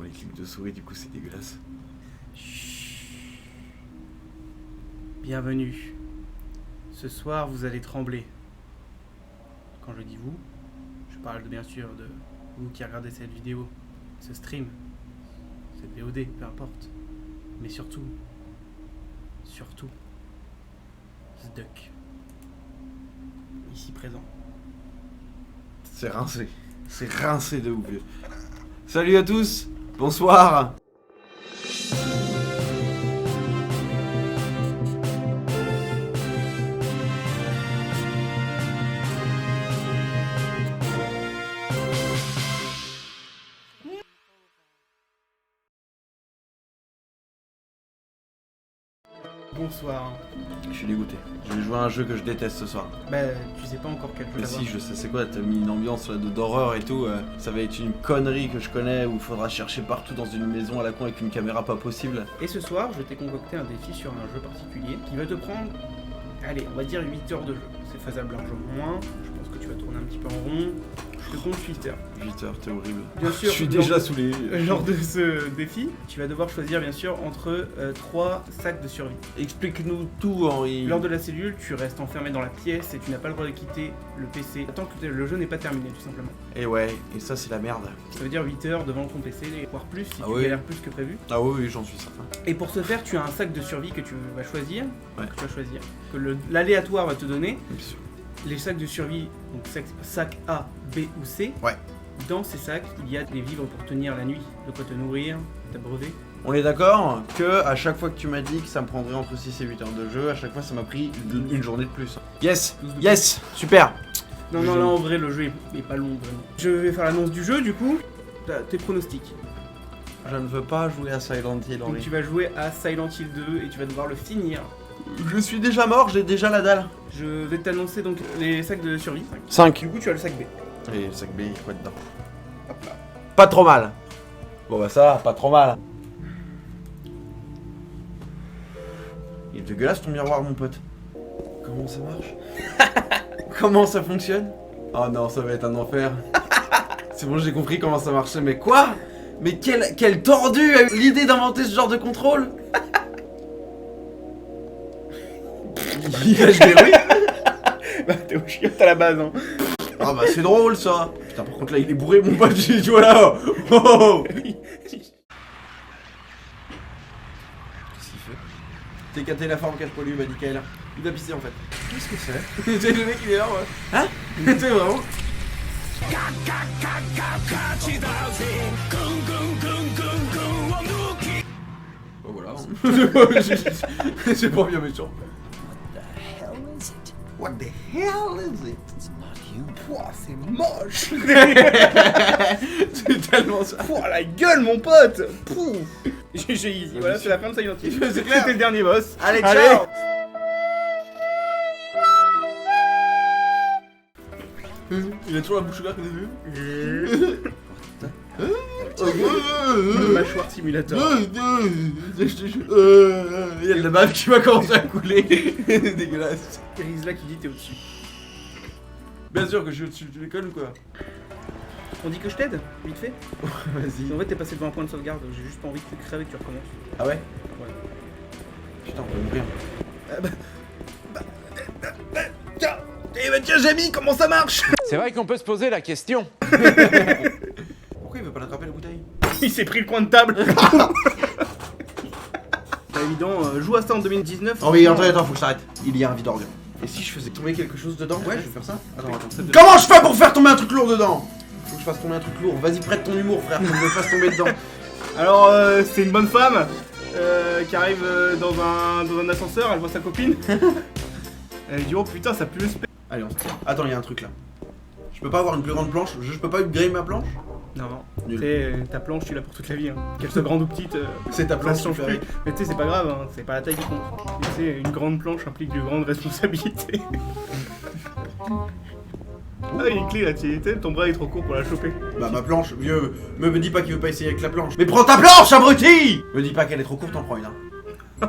les clics de souris, du coup c'est dégueulasse. Bienvenue. Ce soir, vous allez trembler. Quand je dis vous, je parle bien sûr de vous qui regardez cette vidéo, ce stream, cette VOD, peu importe. Mais surtout, Zduck. Ici présent. C'est rincé de ouf. Salut à tous, bonsoir. Bonsoir. Je suis dégoûté. Je vais jouer à un jeu que je déteste ce soir. Bah, tu sais pas encore quel jeu Mais d'avoir. si, je sais, c'est quoi? T'as mis une ambiance là d'horreur et tout. Ça va être une connerie que je connais où il faudra chercher partout dans une maison à la con avec une caméra pas possible. Et ce soir, je t'ai concocté un défi sur un jeu particulier qui va te prendre, allez, on va dire 8 heures de jeu. C'est faisable largement moins, je pense que tu vas tourner un petit peu en rond. Je te compte 8 heures. 8 heures, t'es horrible. Bien sûr, Je suis déjà saoulé. Lors de ce défi, tu vas devoir choisir bien sûr entre 3 sacs de survie. Explique-nous tout, Henri. Lors de la cellule, tu restes enfermé dans la pièce et tu n'as pas le droit de quitter le PC tant que le jeu n'est pas terminé tout simplement. Et ouais, et ça c'est la merde. Ça veut dire 8 heures devant ton PC, voire plus si Ah tu oui. galères plus que prévu. Ah oui, oui, j'en suis certain. Et pour ce faire, tu as un sac de survie que tu vas choisir, Ouais. que l'aléatoire va te donner. Bien sûr. Les sacs de survie, donc sac A, B ou C. Ouais. Dans ces sacs, il y a des vivres pour tenir la nuit, de quoi te nourrir, t'abreuver. On est d'accord que à chaque fois que tu m'as dit que ça me prendrait entre 6 et 8 heures de jeu, à chaach fois ça m'a pris une journée de plus. Yes, yes, super. Non, non, là en vrai, le jeu est pas long vraiment. Je vais faire l'annonce du jeu du coup. Tes pronostics. Je ne veux pas jouer à Silent Hill, Donc Henri. tu vas jouer à Silent Hill 2 et tu vas devoir le finir. Je suis déjà mort, j'ai déjà la dalle. Je vais t'annoncer donc les sacs de survie. 5. Du coup, tu as le sac B. Et le sac B, il y a quoi dedans? Hop là. Pas trop mal. Bon bah ça va, pas trop mal. Il est dégueulasse ton miroir, mon pote. Comment ça marche? Comment ça fonctionne? Oh non, ça va être un enfer. C'est bon, j'ai compris comment ça marchait, mais quoi? Mais quel tordu a eu l'idée d'inventer ce genre de contrôle? Il a joué, oui. Bah, t'es au chiotte à la base, hein. Ah bah c'est drôle ça. Putain, par contre là il est bourré, mon pote, tu vois là. Oh. Qu'est-ce qu'il fait? T'es caté la forme, cache-poilu, m'a dit Kael. Il va pisser en fait. Qu'est-ce que c'est? C'est le mec il est là, ouais. Hein? C'est vraiment. Bah voilà. C'est pas bien méchant. What the hell is it? It's not human. Pouah, c'est moche. C'est tellement ça. Pouah, la gueule, mon pote. Pouh. GG easy. Voilà, c'est la fin de Silent Hill. C'est clair. C'était le dernier boss. Allez, ciao. Il a toujours la bouche ouverte, Le mâchoire simulator. Il y a de la bave qui va commencer à couler. C'est dégueulasse. Rizla qui dit t'es au-dessus. Bien sûr que je suis au-dessus, tu déconnes ou quoi? On dit que je t'aide, vite fait. Vas-y. En fait, t'es passé devant un point de sauvegarde. J'ai juste pas envie que tu crèves et que tu recommences. Ah ouais? Ouais. Putain, on peut mourir. Tiens, eh ben tiens, Jamie, comment ça marche? C'est vrai qu'on peut se poser la question. Pourquoi il veut pas l'attraper la bouteille? Il s'est pris le coin de table. Pas évident, joue à ça en 2019. Oh oui, attends, faut que je t'arrête. Il y a un vide organe. Et si je faisais tomber quelque chose dedans? Ouais, je vais faire ça. Attends. Comment je fais pour faire tomber un truc lourd dedans? Faut que je fasse tomber un truc lourd. Vas-y, prête ton humour, frère, pour que je me fasse tomber dedans. Alors, c'est une bonne femme qui arrive dans un ascenseur, elle voit sa copine. Elle dit oh putain, ça pue le spé. Allez, on se tire. Attends, il y a un truc là. Je peux pas avoir une plus grande planche? Je peux pas upgrade ma planche? Non, Nul. tu sais, ta planche, tu l'as pour toute la vie. Hein. Qu'elle soit grande ou petite, C'est ta ça planche se change qui fait plus. avec. Mais tu sais, c'est pas grave, hein. C'est pas la taille qui compte. Tu sais, une grande planche implique de grandes responsabilités. Ah, il y a une clé là, tu sais, ton bras est trop court pour la choper. Bah ma planche, vieux, me dis pas qu'il veut pas essayer avec la planche. Mais prends ta planche, abruti! Me dis pas qu'elle est trop courte, t'en prends une. Hein.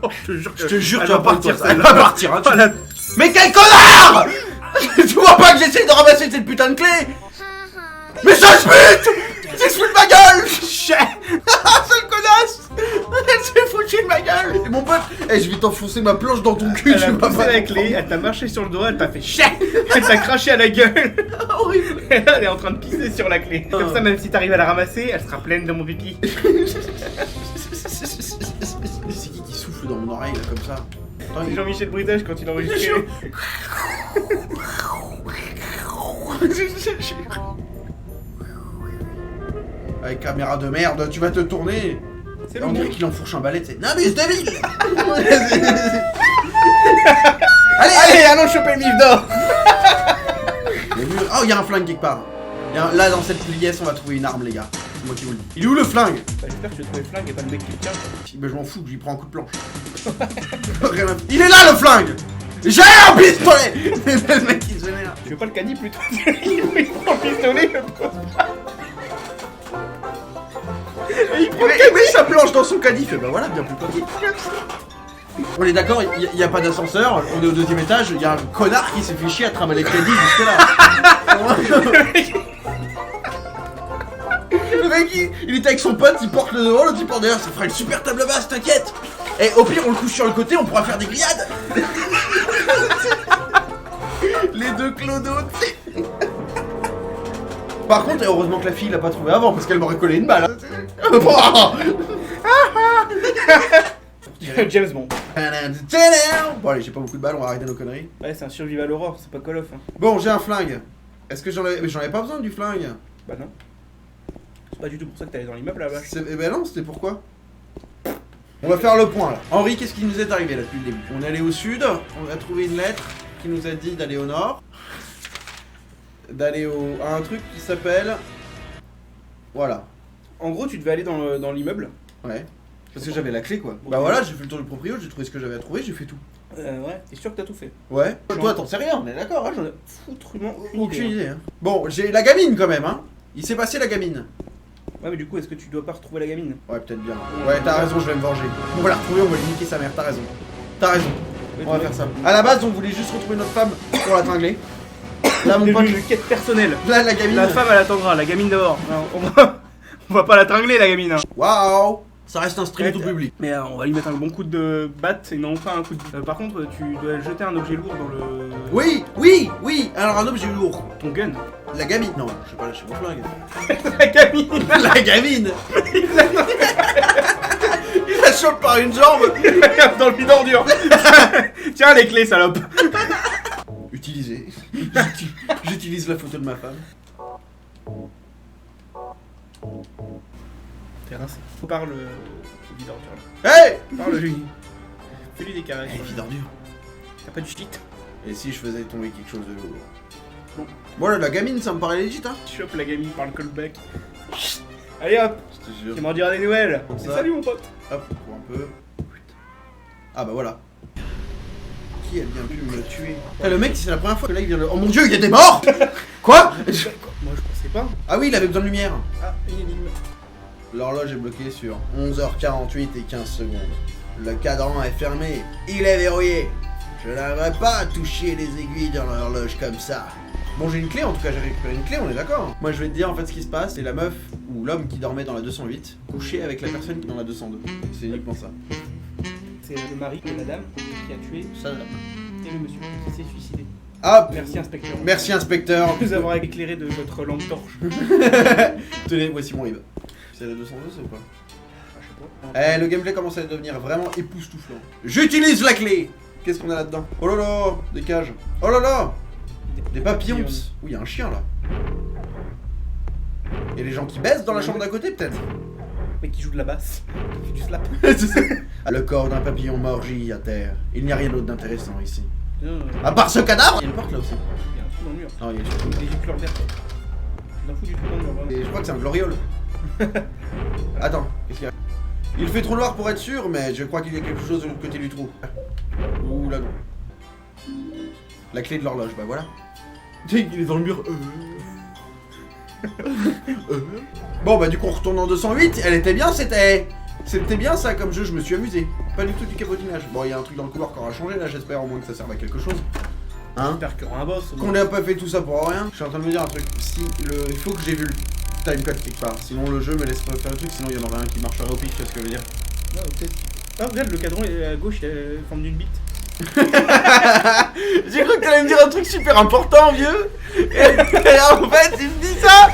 Oh, je te jure, Je te jure, elle tu vas partir, celle-là. elle va partir. Hein, Ah, la- Mais quel connard! Tu vois pas que j'essaie de ramasser cette putain de clé? Mais ça se pute! C'est sous ma gueule! Chais! Mon pote, eh, je vais t'enfoncer ma planche dans ton cul, Elle tu a vas poussé pas la comprendre. clé, elle t'a marché sur le doigt, elle t'a fait chien. Elle t'a craché à la gueule. Horrible. Et là, elle est en train de pisser sur la clé. Comme ça, même si t'arrives à la ramasser, elle sera pleine de mon pipi. C'est qui souffle dans mon oreille là comme ça? Attends, C'est Jean-Michel Britage quand il enregistrait. Avec caméra de merde, tu vas te tourner. C'est On bon. dirait qu'il enfourche un balai, c'est Nabus David. Allez, allons choper le mif d'or. Oh, il y a un flingue quelque part. Là, dans cette pièce, on va trouver une arme, les gars. C'est moi qui vous le dis. Il est où le flingue? Bah, j'espère que tu vas trouver le flingue et pas le mec qui le tient. Mais je m'en fous, je lui prends un coup de planche. Il est là le flingue. J'ai un pistolet. Le mec qui se vénère. Tu veux pas le caddie plutôt? Il prend le pistolet, le pauvre. Et il prend le Il met sa planche dans son caddie. Il fait bah voilà, bien plus tranquille. On est d'accord, il n'y a pas d'ascenseur, on est au 2e étage, il y a un connard qui s'est fait chier à trimballer le caddie jusque là. Le mec il était avec son pote, il porte le devant, l'autre il porte derrière, ça fera une super table basse, t'inquiète. Et au pire on le couche sur le côté, on pourra faire des grillades. Les deux clodos. Par contre, heureusement que la fille l'a pas trouvé avant, parce qu'elle m'aurait collé une balle. James Bond. Bon allez, j'ai pas beaucoup de balles, on va arrêter nos conneries. Ouais, c'est un survival horror, c'est pas Call of. Hein. Bon, j'ai un flingue. Est-ce que j'en avais pas besoin du flingue? Bah non. C'est pas du tout pour ça que t'allais dans l'immeuble là, vache. Eh ben non, c'était pourquoi? On va faire le point là. Henri, qu'est-ce qui nous est arrivé là depuis le début? On est allé au sud, on a trouvé une lettre qui nous a dit d'aller au nord. D'aller à un truc qui s'appelle... Voilà. En gros, tu devais aller dans l'immeuble. Ouais. Parce que j'avais la clé quoi. Bon, Bah voilà, j'ai fait le tour du proprio, j'ai trouvé ce que j'avais à trouver, j'ai fait tout. Ouais, t'es sûr que t'as tout fait? Ouais. J'en- Toi t'en sais rien, on est d'accord, hein? J'en ai foutrement Aucune idée. Hein. Bon, j'ai la gamine quand même, hein. Il s'est passé la gamine. Ouais, mais du coup, est-ce que tu dois pas retrouver la gamine? Ouais, peut-être bien. Ouais, t'as raison, je vais me venger. On va la retrouver, on va lui niquer sa mère, t'as raison. T'as raison. On va faire ça. À la base, on voulait juste retrouver notre femme pour la tringler. Là, mon pote, Une quête personnelle. là, la gamine. La femme, elle attendra, la gamine dehors. Non, on va pas la tringler, la gamine. Hein. Waouh. Ça reste un stream Ouais, tout public. Mais on va lui mettre un bon coup de batte et non pas un coup de... par contre, tu dois jeter un objet lourd dans le... Oui, oui, oui. Alors, un objet lourd. Ton gun. La gamine. Non, je sais pas lâcher mon flingue. La gamine. La gamine. Il la chope par une jambe. Dans le bidon dur. Tiens les clés, salope. Utilisé. J'utilise la photo de ma femme. T'es rincé. Faut parler au bidon dur. Hey. Parle-lui. Fais-lui des caresses. Eh, vie d'ordure. T'as pas du shit? Et si je faisais tomber quelque chose de lourd? Bon. Voilà, la gamine, ça me paraît légit, hein. Chope la gamine par le callback. Allez hop. Je te jure. Tu m'en diras des nouvelles. Comme ça. Salut mon pote. Hop, on court un peu. Ah bah voilà. Qui a bien pu me tuer? Le mec, c'est la première fois que là il vient de... Oh mon dieu, il y a des morts. Quoi? Moi je pensais pas. Ah oui, il avait besoin de lumière. Ah, une énigme. L'horloge est bloquée sur 11h48 et 15 secondes. Le cadran est fermé. Il est verrouillé. Je n'aimerais pas toucher les aiguilles dans l'horloge comme ça. Bon, j'ai une clé, en tout cas, j'ai récupéré une clé, on est d'accord. Moi, je vais te dire, en fait, ce qui se passe, c'est la meuf ou l'homme qui dormait dans la 208, couché avec la personne qui est dans la 202. C'est uniquement ça. C'est le mari de la dame qui a tué Ça. et le monsieur qui s'est suicidé. Ah, Merci inspecteur. merci, inspecteur. De nous avoir éclairé de votre lampe torche. Tenez, voici mon rib. C'est la 202, c'est ou pas? Ah, je sais pas. Eh, le gameplay commence à devenir vraiment époustouflant. J'utilise la clé. Qu'est-ce qu'on a là-dedans? Oh là là, des cages. Oh là là, des papillons. Oui, il y a un chien là. Et les gens qui baissent dans la chambre d'à côté peut-être. Mais qui joue de la basse. Qui fait du slap. C'est ça. Le corps d'un papillon mort gît à terre. Il n'y a rien d'autre d'intéressant ici. Non, À part ce cadavre. Il y a une porte là aussi. il y a un trou dans le mur. Non, il y a surtout. Des couleurs vertes. Je m'en fous du trou dans le mur, vraiment. Et je crois que c'est un gloriole. Attends, qu'est-ce qu'il y a? Il fait trop noir pour être sûr, mais je crois qu'il y a quelque chose de l'autre côté du trou. Ouh là non. La clé de l'horloge, bah voilà. Il est dans le mur. Bon bah du coup on retourne en 208, elle était bien, c'était bien ça comme jeu, je me suis amusé. Pas du tout du cabotinage. Bon il y a un truc dans le couloir qui aura changé là, j'espère au moins que ça serve à quelque chose. Hein? J'espère qu'il y aura un boss. Qu'on n'a pas fait tout ça pour rien. Je suis en train de me dire un truc, il faut que j'ai vu le timecode quelque part, sinon le jeu me laisse pas faire un truc, sinon il y en aurait un qui marcherait au pif, tu vois ce que je veux dire. Ouais, peut-être. Ah, regarde, le cadran est à gauche, il a la forme d'une bite. J'ai cru que t'allais me dire un truc super important, vieux. Et en fait, il me dit ça.